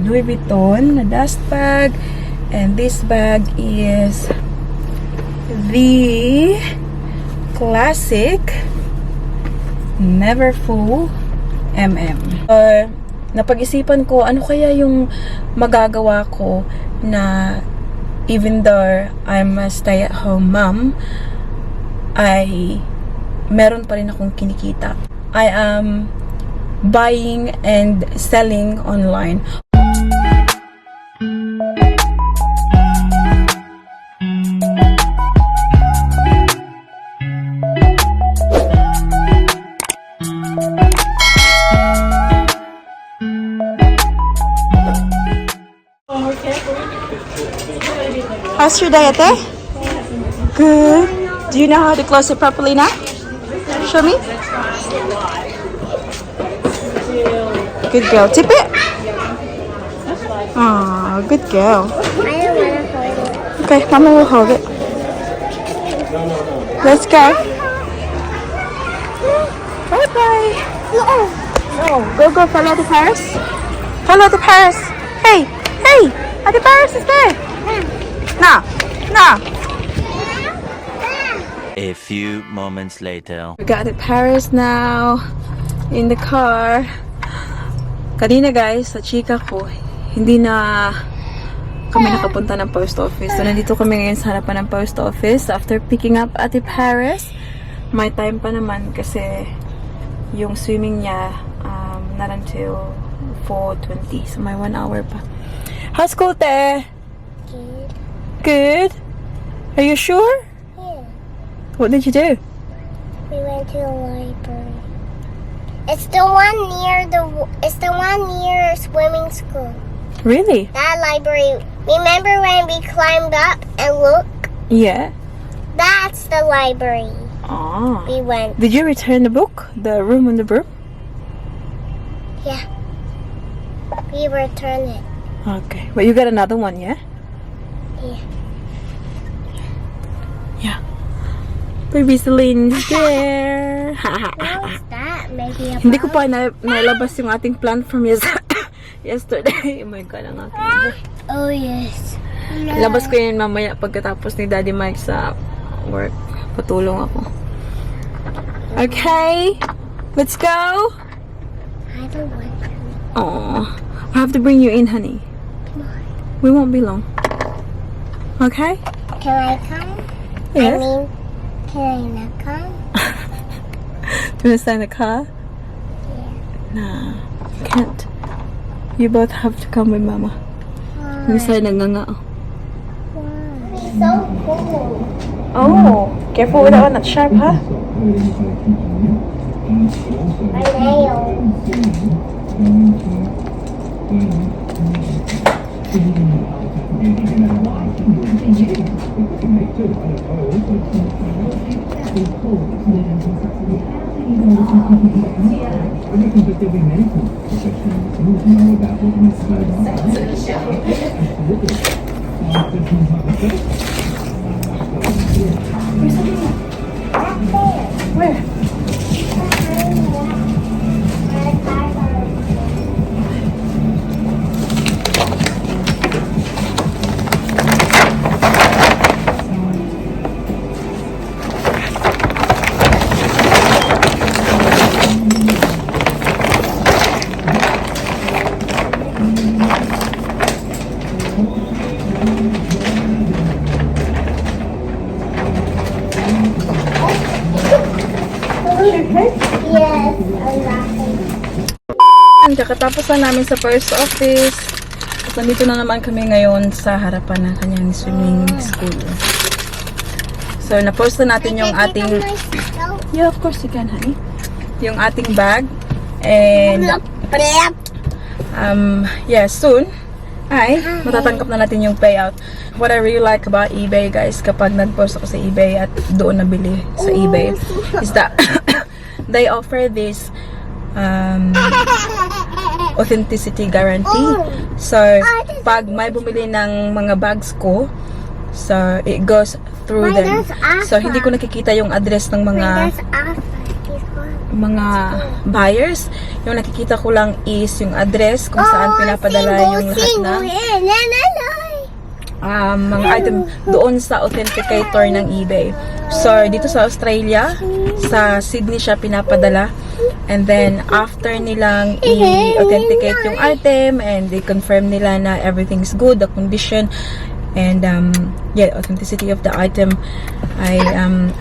Louis Vuitton na dust bag. And this bag is the classic Never Full MM. Napag-isipan ko ano kaya yung magagawa ko na even though I'm a stay-at-home mom, ay meron pa rin akong kinikita. I am buying and selling online. How's your day, Ate? Good. Do you know how to close it properly now? Show me. Good girl. Tip it. Aw, good girl. I don't want to hold it. Okay, Mama will hold it. Let's go. Bye-bye. No. Go. Follow the Paris. Follow the Paris. Hey. The Paris is there. No. A few moments later. We got the Paris now in the car. Kanina guys, sa chika ko, hindi na kami nakapunta ng post office. So nandito kami ngayon sa harapan ng post office after picking up Ate Paris. May time pa naman kasi yung swimming niya not until 4:20. So may 1 hour pa. How's school, te? Good. Are you sure? Yeah. What did you do? We went to the library. It's the one near swimming school. Really? That library. Remember when we climbed up and looked? Yeah. That's the library. Ah. We went. Did you return the book? The room on the broom? Yeah. We returned it. Okay. But you got another one, yeah? Yeah. Yeah. Baby Celine's there. What's that? Maybe a Hindi ko pa nailabas yung ating plan from yesterday. Oh my God, ang ating book. Oh yes. Labas ko yun mamaya pagkatapos ni Daddy Mike sa work. Patulong ako. Okay. Let's go. I don't want to. Oh, I have to bring you in, honey. We won't be long. Okay? Can I come? Yes. I mean, can I not come? Do you want to stay in the car? Yeah. Nah, can't. You both have to come with Mama. Yung sa'yo nagnganga. It's so cool. Oh, careful with that one. That's sharp, huh? My nail. Where? Yes, I'm laughing. Kakatapos na namin sa first office. At nandito na naman kami ngayon sa harapan ng kanyang swimming school. So, na-post na natin yung ating... Yeah, of course you can, honey. Yung ating bag. And... yeah, soon ay matatanggap na natin yung payout. What I really like about eBay, guys, kapag nag-post ako sa eBay at doon nabili sa eBay, is that they offer this authenticity guarantee. So, pag may bumili ng mga bags ko, so it goes through them. So, hindi ko nakikita yung address ng mga mga buyers. Yung nakikita ko lang is yung address kung saan pinapadala yung lahat ng mga item doon sa authenticator ng eBay. So, dito sa Australia, sa Sydney siya pinapadala. And then, after nilang i-authenticate yung item and they confirm nila na everything's good, the condition, and authenticity of the item ay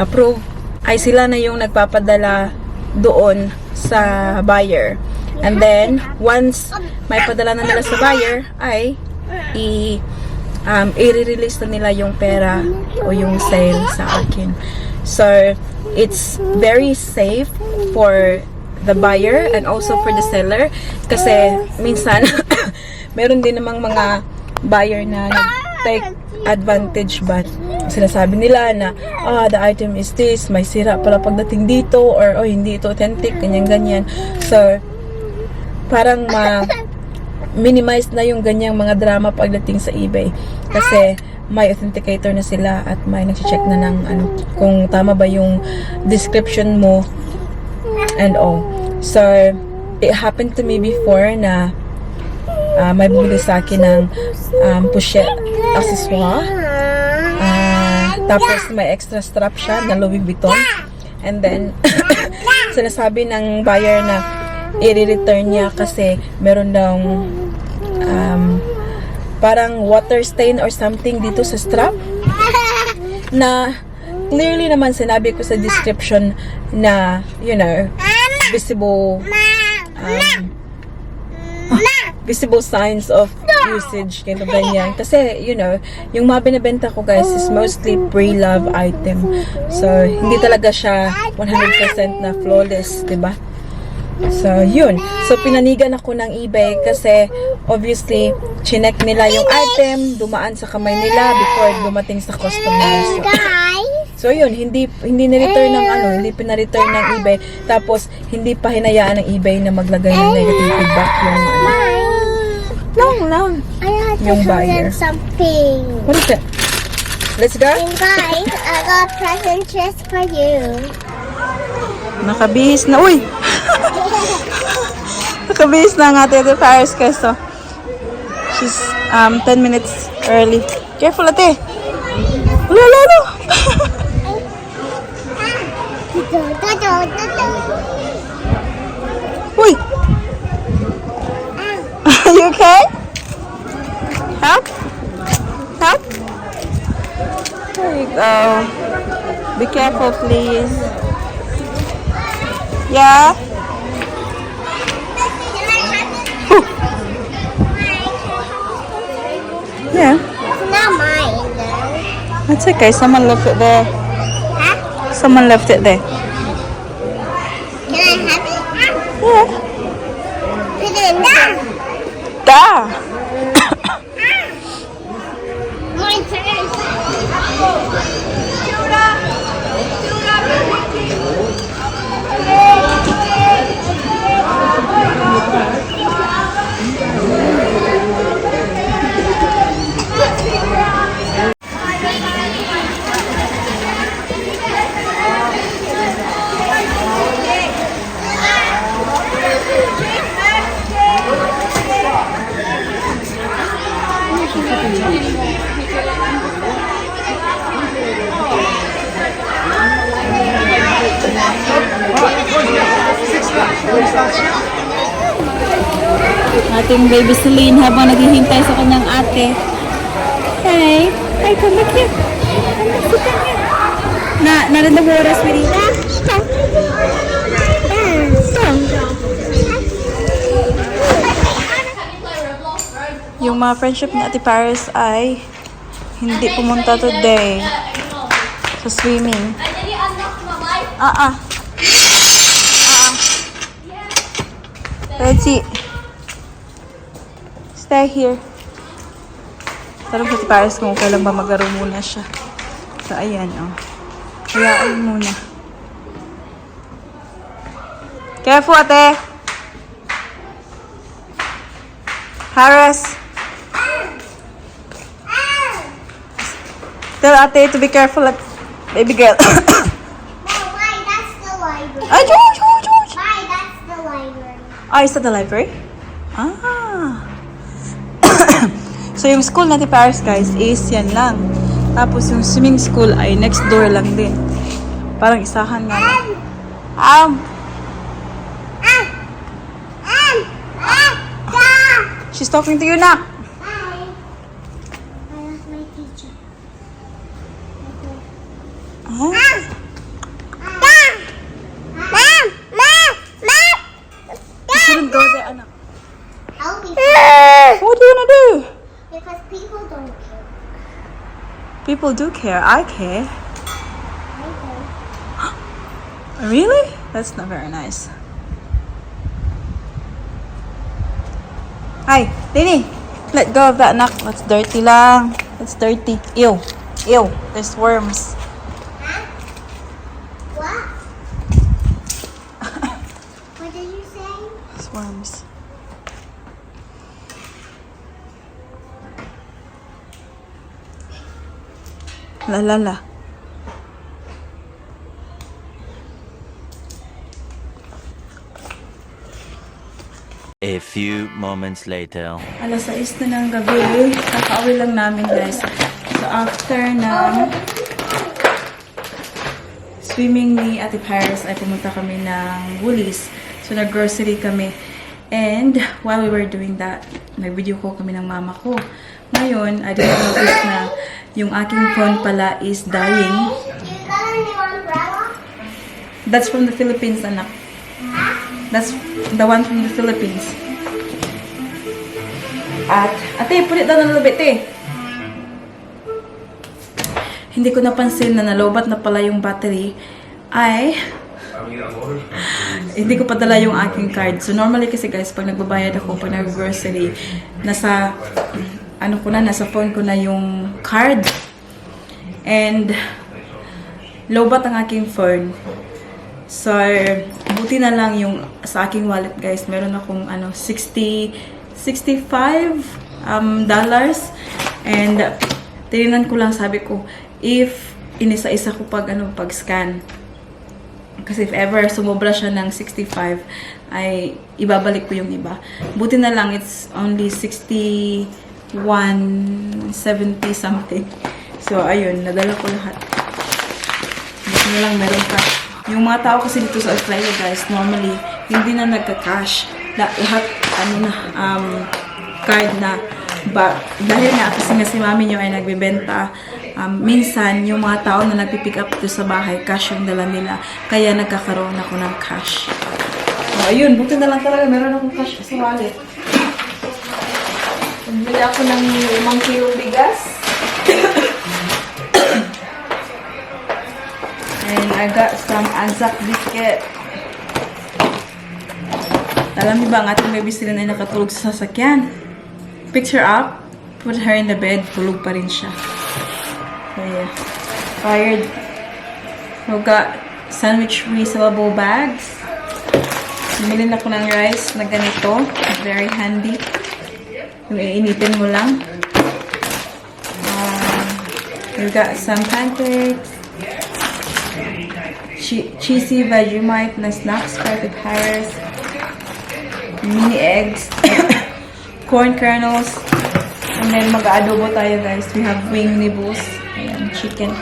approved, ay sila na yung nagpapadala doon sa buyer. And then, once may padala na nila sa buyer, ay i-release na nila yung pera o yung sale sa akin. So, it's very safe for the buyer and also for the seller. Kasi, minsan, meron din namang mga buyer na nag-take advantage ba. Sinasabi nila na, the item is this, may sira pala pagdating dito, or, hindi ito authentic, ganyan-ganyan. So, parang minimize na yung ganyang mga drama pagdating sa eBay. Kasi, may authenticator na sila at may nag-check na ng kung tama ba yung description mo and all. So, it happened to me before na may bumili sa akin ng pochette accessoire. Tapos may extra strap siya na Louis Vuitton. And then, sinasabi ng buyer na i-return niya kasi meron daw parang water stain or something dito sa strap. Na clearly naman sinabi ko sa description na, visible visible signs of usage, ganyan. Kasi, yung mga binibenta ko, guys, is mostly pre-love item. So, hindi talaga siya 100% na flawless, diba? So, yun. So, pinanigan ako ng eBay kasi, obviously, chinek nila yung item, dumaan sa kamay nila before dumating sa customer. So, yun, hindi ni-return ng hindi pina-return ng eBay. Tapos, hindi pa hinayaan ng eBay na maglagay ng negative feedback yung yung buyer. Something. What is it? Let's go. And guys, I got present just for you. Nakabihis na. Uy! Nakabihis na ang ate Paris Queso. She's 10 minutes early. Careful, ate. Lolo! Uy! Are you okay? Help? Help? There you go. Be careful, please. Yeah? Yeah. It's not mine, though. That's okay. Someone left it there. Huh? Someone left it there. Can I have it? Yeah. Put it in there. Da. My turn. Ating baby Celine habang naghihintay sa kanyang ate. Hey, come back here. Narinig mo oras, sweetie? Yung mga friendship ni Ate Paris ay hindi pumunta today sa swimming. Reggie, stay here. Tarong sa Ate Paris kung kailan ba maglaro muna siya. So, ayan, hayaan muna. Careful, ate! Paris! Tell ate to be careful, baby girl. No, wait, that's the library. Ay, George! Ah, is that the library? Ah. So, yung school natin Paris, guys, is yan lang. Tapos, yung swimming school ay next door lang din. Parang isahan nga lang. She's talking to you na. Hi. I lost my teacher. Huh? You shouldn't go there, anak. I'll be What do you wanna do? because people don't care. People do care. I care. Okay. Really? That's not very nice. Hi, Dini. Let go of that, anak. That's dirty lang. That's dirty. Ew. Ew. There's worms. Huh? What? What did you say? There's worms. La la la. A few moments later. Alas 6 na ng gabi. Kakauwi lang namin, guys. So, after ng swimming ni Ate Paris, ay pumunta kami ng Woolies. So, nag-grocery kami. And, while we were doing that, nag-video call kami ng mama ko. Ngayon, I didn't notice na yung aking phone pala is dying. You got a new umbrella? That's from the Philippines, anak. That's the one from the Philippines. At, ate, put it down a little bit, eh. Hindi ko napansin na nalobat na pala yung battery. Ay, hindi ko padala yung aking card. So, normally kasi guys, pag nagbabayad ako, pag nag-grocery, nasa, nasa phone ko na yung card. And, lobat ang aking phone. So, buti na lang yung sa aking wallet, guys. Meron akong 65 dollars. And tinignan ko lang, sabi ko, if inisa-isa ko pag scan. Kasi if ever sumobra siya ng 65, ay ibabalik ko yung iba. Buti na lang, it's only 61.70 something. So, ayun, nadala ko lahat. Buti na lang meron ka. Yung mga tao kasi dito sa Australia, guys, normally, hindi na nagka-cash. Lahat, card na. Dahil nga, kasi nga si mami nyo ay nagbibenta, minsan, yung mga tao na nagpipick up dito sa bahay, cash yung dala nila. Kaya nagkakaroon ako ng cash. So, ayun, buti na lang talaga, meron akong cash sa wallet. Bili ako ng 5 kilong bigas. And I got some Anzac biscuit. Alam niyo ba, ang ating baby sila ay nakatulog sa sasakyan. Picked her up, put her in the bed, tulog pa rin siya. So yeah, tired. We got sandwich resealable bags. Bumili na ko ng rice na ganito. Very handy. Yung iinitin mo lang. We got some pancakes. Cheesy Vegemite na snacks for the Paris. Mini eggs. Corn kernels. And then mag-adobo tayo, guys. We have wing nibbles. Ayan, chicken.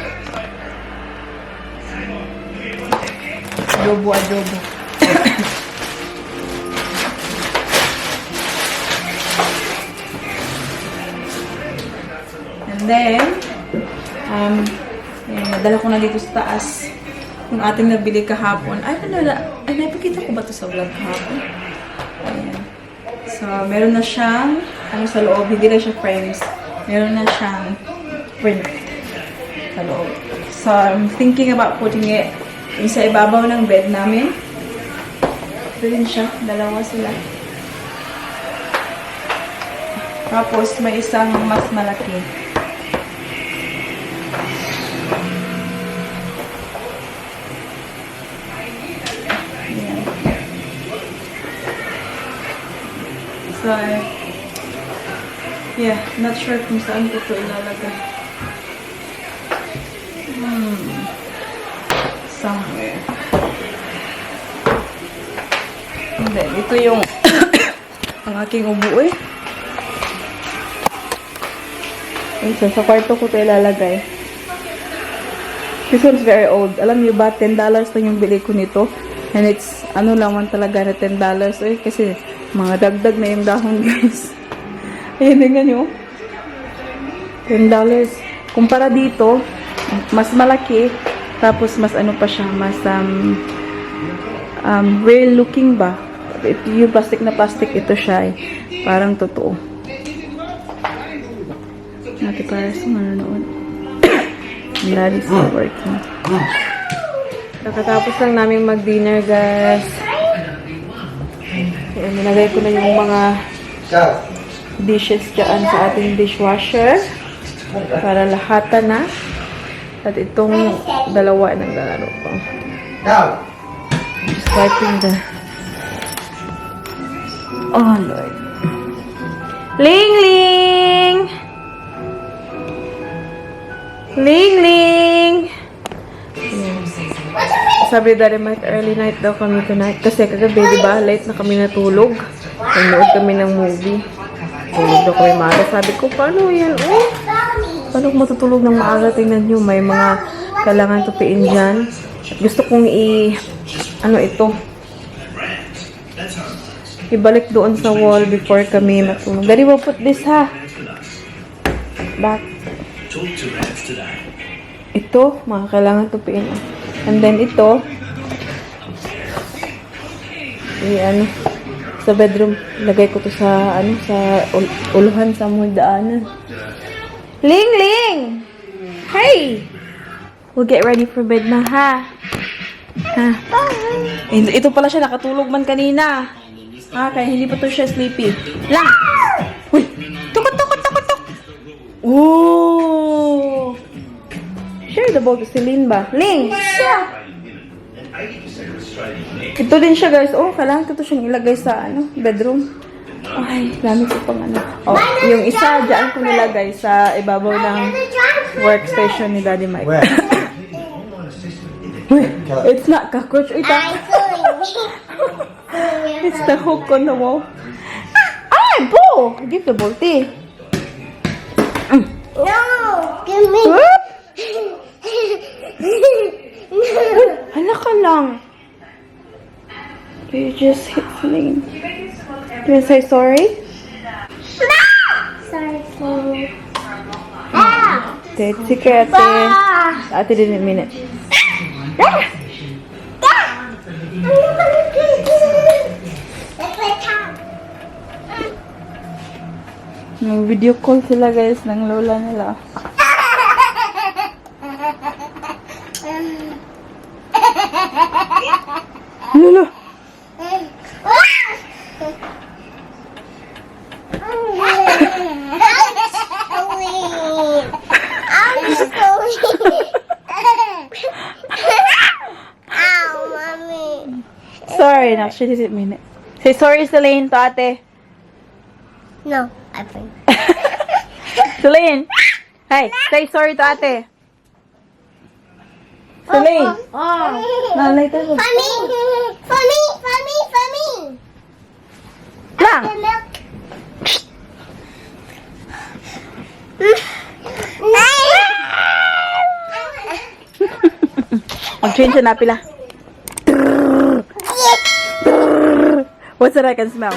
Adobo. And then, ayan, nadala ko na dito sa taas yung ating nabili kahapon. Ay, napakita ko ba ito sa vlog kahapon? Ayan. So, meron na siyang, sa loob, hindi na siya frames. Meron na siyang print sa loob. So, I'm thinking about putting it sa ibabaw ng bed namin. Ito rin siya. Dalawa sila. Tapos, may isang mas malaki. So, yeah, not sure kung saan ko ito ilalagay. Somewhere. And then, ito yung ang aking ubo eh. So, sa kwarto ko ito ilalagay. This one's very old. Alam niyo ba, $10 lang yung bili ko nito. And it's, ano lang man talaga na $10 eh. Kasi, mga dagdag na yung dahon, guys. Ayan, tingnan nyo. $10. Kumpara dito, mas malaki. Tapos, mas ano pa siya, mas, real looking ba? Yung plastic na plastic, ito siya eh. Parang totoo. Ate Paris, manonood. Daddy's still working. Nakatapos lang namin mag-dinner, guys. Kaya nilagay ko na yung mga dishes dyan sa ating dishwasher. Para lahatan na. At itong dalawa ng lalaro ko. Just wiping the... Oh, Lord. Ling Ling! Ling Ling! Ayan. Sabi Daddy Mike, early night daw kami tonight. Kasi kagabi, diba, late na kami natulog. Nanood kami ng movie. Tulog daw kami maaga. Sabi ko, paano yan? Oh, paano kung matutulog ng maaga? Tingnan nyo, may mga kailangan tupiin dyan. At gusto kong ano ito? Ibalik doon sa wall before kami matulog. Daddy, we'll put this, ha? Back. Ito, mga kailangan tupiin. And then ito, ano, sa bedroom, lagay ko to sa, ano, sa uluhan sa daanan. Ling Ling! Hey! We'll get ready for bed na, ha? Ha? Ito pala siya, nakatulog man kanina. Ha, kaya hindi pa to siya sleepy. Lang! Uy! Tukot! Ooh! Share the ball to Celine ba? Ling! Ito din siya, guys. Oh, kailangan ko to siyang ilagay sa, ano, bedroom. Ay, dami ko pang ano. Oh, yung isa, dyan ko nilagay sa ibabaw ng workstation ni Daddy Mike. It's not cockroach. It's the hook on the wall. Ay, ball! Give the ball, T. No, give me. Hala ka lang. You just hit something. Can you say sorry? Sorry, King. It's secret, ate. Ate didn't mean it. Nag-video call sila, guys, ng lola nila. Lolo! Sorry, no, she didn't mean it. Say sorry, Celine, to ate. No, I think. Celine! Hey, say sorry to ate. Celine! Nalay tayo. For me! Lang! Mag-change na pila. What's that I can smell?